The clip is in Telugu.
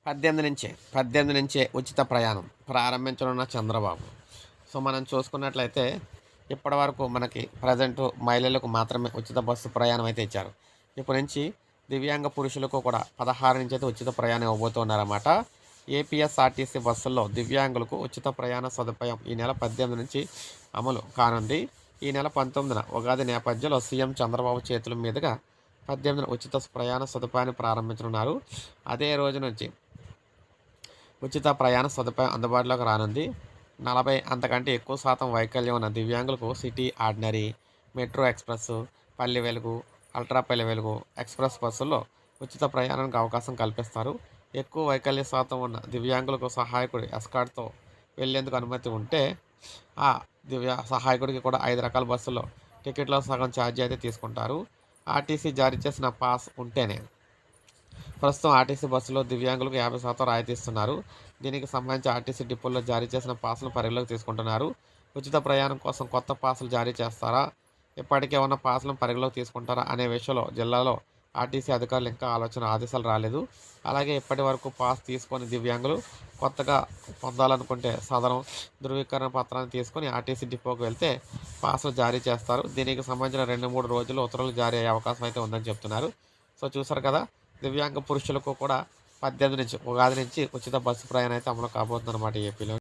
18 నుంచే ఉచిత ప్రయాణం ప్రారంభించనున్న చంద్రబాబు. సో, మనం చూసుకున్నట్లయితే ఇప్పటివరకు మనకి ప్రజెంటు మహిళలకు మాత్రమే ఉచిత బస్సు ప్రయాణం అయితే ఇచ్చారు. ఇప్పటి నుంచి దివ్యాంగ పురుషులకు కూడా 16 నుంచి అయితే ఉచిత ప్రయాణం ఇవ్వబోతున్నారన్నమాట. ఏపీఎస్ఆర్టీసీ బస్సుల్లో దివ్యాంగులకు ఉచిత ప్రయాణ సదుపాయం ఈ నెల 18 నుంచి అమలు కానుంది. ఈ నెల 19న ఉగాది నేపథ్యంలో సీఎం చంద్రబాబు చేతుల మీదుగా 18న ఉచిత ప్రయాణ సదుపాయాన్ని ప్రారంభించనున్నారు. అదే రోజు నుంచి ఉచిత ప్రయాణ సదుపాయం అందుబాటులోకి రానుంది. 40 అంతకంటే ఎక్కువ శాతం వైకల్యం ఉన్న దివ్యాంగులకు city ordinary, metro express, Palle Velugu, ultra Palle Velugu express బస్సుల్లో ఉచిత ప్రయాణానికి అవకాశం కల్పిస్తారు. ఎక్కువ వైకల్య శాతం ఉన్న దివ్యాంగులకు సహాయకుడి ఎస్కార్ట్‌తో వెళ్లేందుకు అనుమతి ఉంటే ఆ సహాయకుడికి కూడా 5 రకాల బస్సుల్లో టికెట్‌లో సగం ఛార్జీ అయితే తీసుకుంటారు. ఆర్టీసీ జారీ చేసిన పాస్ ఉంటేనే. ప్రస్తుతం ఆర్టీసీ బస్సులో దివ్యాంగులకు 50% రాయితీ ఇస్తున్నారు. దీనికి సంబంధించి ఆర్టీసీ డిపోల్లో జారీ చేసిన పాస్‌లను పరిగణలోకి తీసుకుంటున్నారు. ఉచిత ప్రయాణం కోసం కొత్త పాస్‌లు జారీ చేస్తారా? ఇప్పటికే ఉన్న పాస్‌లను పరిగణలోకి తీసుకుంటారా? అనే విషయంలో జిల్లాలో ఆర్టీసీ అధికారులు ఇంకా ఆదేశాలు రాలేదు. అలాగే ఇప్పటి వరకు పాస్ తీసుకొని దివ్యాంగులు కొత్తగా పొందాలనుకుంటే సదరం ధృవీకరణ పత్రాన్ని తీసుకొని ఆర్టీసీ డిపోకి వెళ్తే పాస్‌లు జారీ చేస్తారు. దీనికి సంబంధించిన 2-3 రోజుల్లో ఉత్తర్వులు జారీ అయ్యే అవకాశం అయితే ఉందని చెప్తున్నారు. సో, చూసారు కదా! దివ్యాంగ పురుషులకు కూడా 18 నుంచి ఉగాది నుంచి ఉచిత బస్సు ప్రయాణం అయితే అమలు కాబోతుందన్నమాట ఏపీలో.